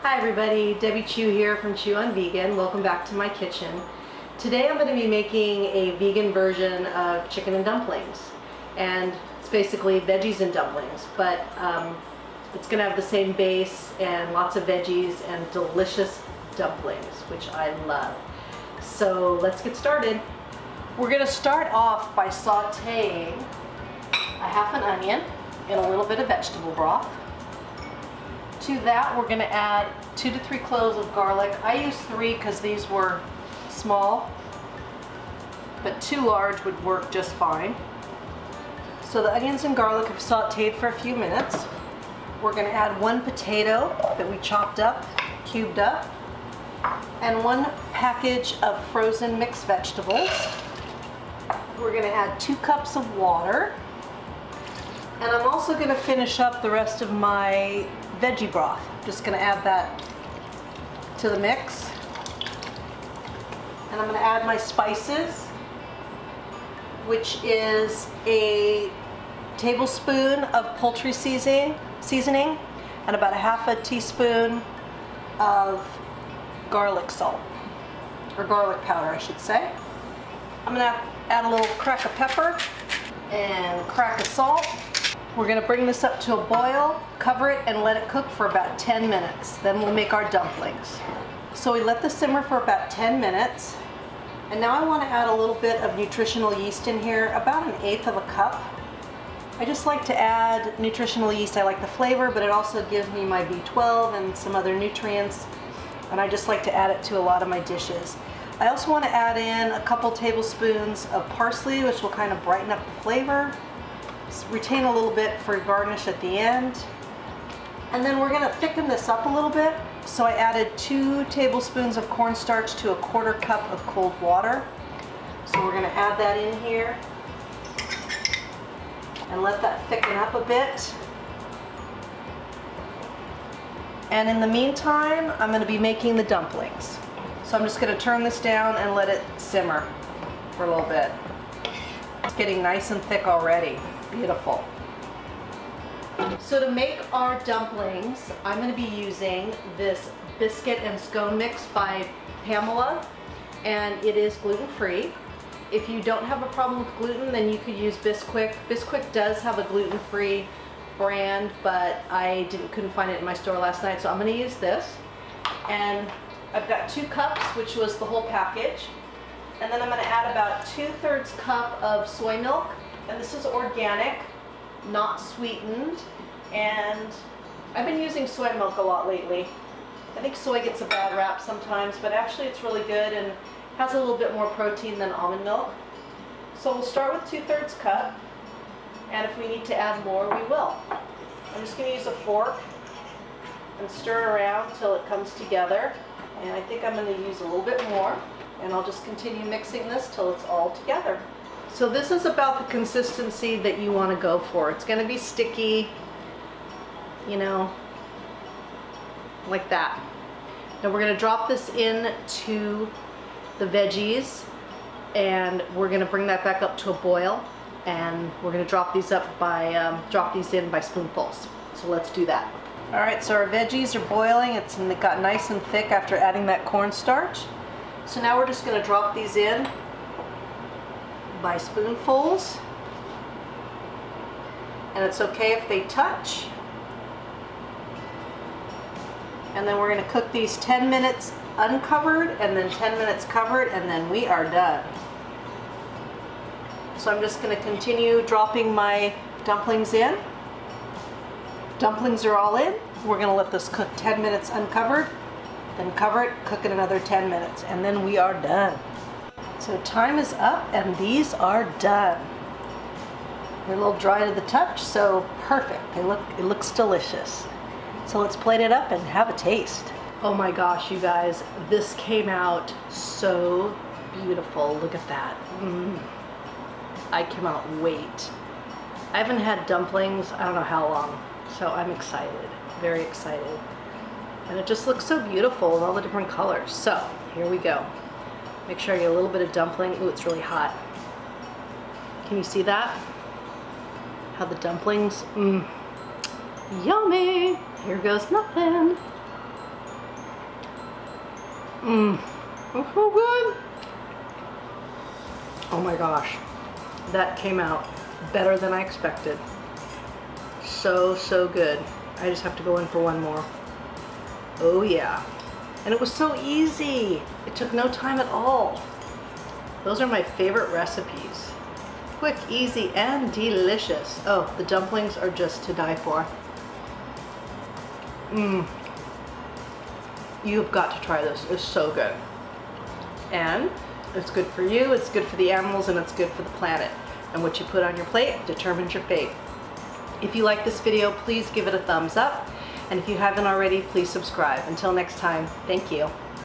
Hi everybody, Debbie Chu here from Chew on Vegan. Welcome back to my kitchen. Today I'm going to be making a vegan version of chicken and dumplings. And it's basically veggies and dumplings, but it's going to have the same base and lots of veggies and delicious dumplings, which I love. So let's get started. We're going to start off by sauteing a half an onion in a little bit of vegetable broth. To that we're going to add 2 to 3 cloves of garlic. I use 3 because these were small, but 2 large would work just fine. So the onions and garlic have sauteed for a few minutes. We're going to add 1 potato that we chopped up, cubed up, and 1 package of frozen mixed vegetables. We're going to add 2 cups of water. And I'm also going to finish up the rest of my veggie broth. I'm just going to add that to the mix. And I'm going to add my spices, which is a tablespoon of poultry seasoning and about 1/2 teaspoon of garlic salt, or garlic powder I should say. I'm going to add a little crack of pepper and crack of salt. We're going to bring this up to a boil, cover it, and let it cook for about 10 minutes. Then we'll make our dumplings. So we let this simmer for about 10 minutes. And now I want to add a little bit of nutritional yeast in here, about 1/8 of a cup. I just like to add nutritional yeast. I like the flavor, but it also gives me my B12 and some other nutrients. And I just like to add it to a lot of my dishes. I also want to add in a couple tablespoons of parsley, which will kind of brighten up the flavor. Retain a little bit for garnish at the end. And then we're going to thicken this up a little bit. So I added 2 tablespoons of cornstarch to a 1/4 cup of cold water. So we're going to add that in here and let that thicken up a bit. And in the meantime, I'm going to be making the dumplings. So I'm just going to turn this down and let it simmer for a little bit. It's getting nice and thick already. Beautiful. So to make our dumplings, I'm going to be using this biscuit and scone mix by Pamela, and it is gluten-free. If you don't have a problem with gluten, then you could use Bisquick. Bisquick does have a gluten-free brand, but I couldn't find it in my store last night, so I'm going to use this. And I've got 2 cups, which was the whole package. And then I'm going to add about 2/3 cup of soy milk. And this is organic, not sweetened. And I've been using soy milk a lot lately. I think soy gets a bad rap sometimes, but actually it's really good and has a little bit more protein than almond milk. So we'll start with 2/3 cup. And if we need to add more, we will. I'm just going to use a fork and stir it around till it comes together. And I think I'm going to use a little bit more. And I'll just continue mixing this till it's all together. So this is about the consistency that you want to go for. It's going to be sticky, you know, like that. Now we're going to drop this into the veggies, and we're going to bring that back up to a boil, and we're going to drop these in by spoonfuls. So let's do that. All right, so our veggies are boiling. It got nice and thick after adding that cornstarch. So now we're just going to drop these in by spoonfuls. And it's okay if they touch. And then we're going to cook these 10 minutes uncovered and then 10 minutes covered, and then we are done. So I'm just going to continue dropping my dumplings in. Dumplings are all in. We're going to let this cook 10 minutes uncovered. Then cover it, cook it another 10 minutes, and then we are done. So time is up, and these are done. They're a little dry to the touch, so perfect. It looks delicious. So let's plate it up and have a taste. Oh my gosh, you guys, this came out so beautiful. Look at that. I cannot wait. I haven't had dumplings, I don't know how long, so I'm excited, very excited. And it just looks so beautiful with all the different colors. So here we go. Make sure I get a little bit of dumpling. Ooh, it's really hot. Can you see that? How the dumplings, yummy. Here goes nothing. It's so good. Oh my gosh, that came out better than I expected. So good. I just have to go in for one more. Oh yeah. And it was so easy. It took no time at all. Those are my favorite recipes. Quick, easy, and delicious. Oh, the dumplings are just to die for. You've got to try this. It's so good. And it's good for you, it's good for the animals, and it's good for the planet. And what you put on your plate determines your fate. If you like this video, please give it a thumbs up. And if you haven't already, please subscribe. Until next time, thank you.